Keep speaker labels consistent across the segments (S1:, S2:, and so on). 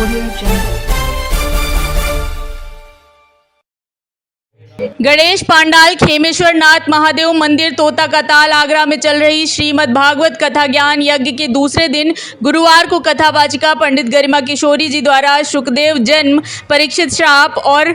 S1: Audio Jungle.
S2: Ganesh pandal Khemeshwar Nath Mahadev मंदिर तोता का ताल आगरा में चल रही श्रीमद् भागवत कथा ज्ञान यज्ञ के दूसरे दिन गुरुवार को कथावाचिका पंडित गरिमा किशोरी जी द्वारा शुकदेव जन्म, परीक्षित श्राप और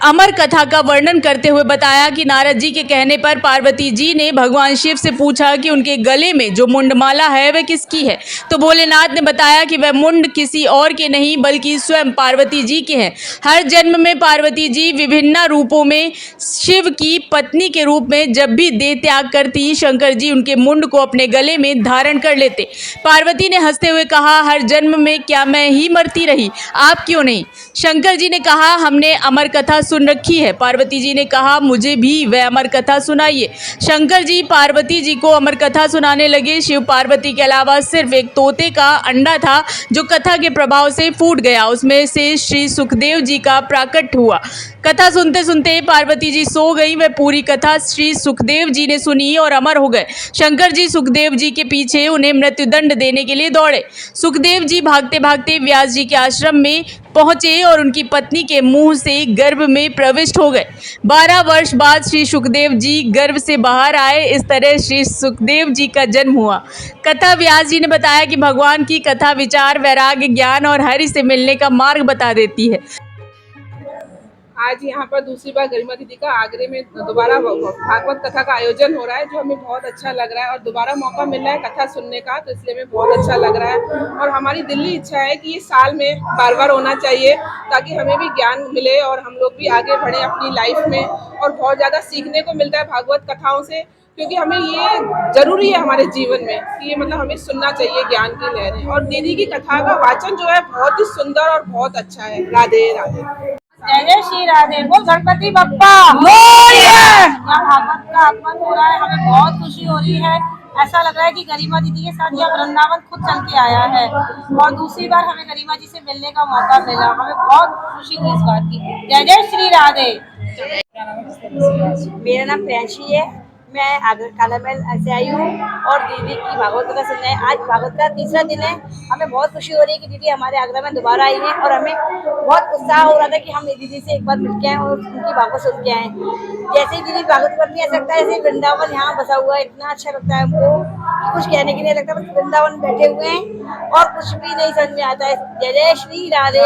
S2: अमर कथा का वर्णन करते हुए बताया कि नारद जी के कहने पर पार्वती जी ने भगवान शिव से पूछा कि उनके गले में जो मुंडमाला है वह किसकी है, तो भोलेनाथ ने बताया कि वह मुंड किसी और के नहीं बल्कि स्वयं पार्वती जी के हैं। हर जन्म में पार्वती जी विभिन्न रूपों में शिव की पत्नी के रूप में जब भी देह त्याग करती, शंकर जी उनके मुंड को अपने गले में धारण कर लेते। पार्वती ने हंसते हुए कहा, हर जन्म में क्या मैं ही मरती रही, आप क्यों नहीं? शंकर जी ने कहा, हमने अमर कथा सुन रखी है। पार्वती जी ने कहा, मुझे भी वह अमर कथा सुनाइए। शंकर जी पार्वती जी को अमर कथा सुनाने लगे। शिव पार्वती के अलावा सिर्फ एक तोते का अंडा था जो कथा के प्रभाव से फूट गया, उसमें से श्री सुखदेव जी का प्राकट हुआ। कथा सुनते सुनते पार्वती जी सो गई। वह पूरी कथा श्री सुखदेव जी ने सुनी और अमर हो गए। शंकर जी सुखदेव जी के पीछे उन्हें मृत्युदंड देने के लिए दौड़े। सुखदेव जी भागते भागते व्यास जी के आश्रम में पहुंचे और उनकी पत्नी के मुंह से गर्भ में प्रविष्ट हो गए। 12 वर्ष बाद श्री सुखदेव जी गर्भ से बाहर आए। इस तरह श्री सुखदेव जी का जन्म हुआ। कथा व्यास जी ने बताया कि भगवान की कथा विचार, वैराग्य, ज्ञान और हरि से मिलने का मार्ग बता देती है।
S3: आज यहाँ पर दूसरी बार गरिमा दीदी का आगरे में दोबारा भागवत कथा का आयोजन हो रहा है, जो हमें बहुत अच्छा लग रहा है और दोबारा मौका मिल रहा है कथा सुनने का, तो इसलिए हमें बहुत अच्छा लग रहा है। और हमारी दिल्ली इच्छा है कि ये साल में बार बार होना चाहिए, ताकि हमें भी ज्ञान मिले और हम लोग भी आगे बढ़े अपनी लाइफ में। और बहुत ज़्यादा सीखने को मिलता है भागवत कथाओं से, क्योंकि हमें ये जरूरी है हमारे जीवन में कि ये मतलब हमें सुनना चाहिए ज्ञान की लहरें। और दीदी की कथा का वाचन जो है बहुत ही सुंदर और बहुत अच्छा है। राधे राधे।
S4: जय जय श्री राधे। बोल गणपति बप्पा यहाँ भागवत का आगमन हो रहा है, हमें बहुत खुशी हो रही है। ऐसा लग रहा है कि गरिमा दीदी के साथ यह वृंदावन खुद चल के आया है और दूसरी बार हमें गरिमा जी से मिलने का मौका मिला। हमें बहुत खुशी हुई इस बात की। जय जय श्री राधे।
S5: मेरा नाम प्रियांशी है, मैं आगरा कालामेल से आई हूँ और दीदी की भागवत कथा सुनने है। आज भागवत का तीसरा दिन है। हमें बहुत खुशी हो रही है कि दीदी हमारे आगरा में दोबारा आई है और हमें बहुत उत्साह हो रहा था कि हम दीदी से एक बार मिल के आए और उनकी भागवत सुन के आए। जैसे ही दीदी भागवत करती है ऐसा लगता है जैसे वृंदावन यहाँ बसा हुआ है। इतना अच्छा लगता है हमको कि कुछ कहने के लिए लगता है, बस वृंदावन बैठे हुए हैं और कुछ भी नहीं समझ में आता है। जय जय श्री राधे।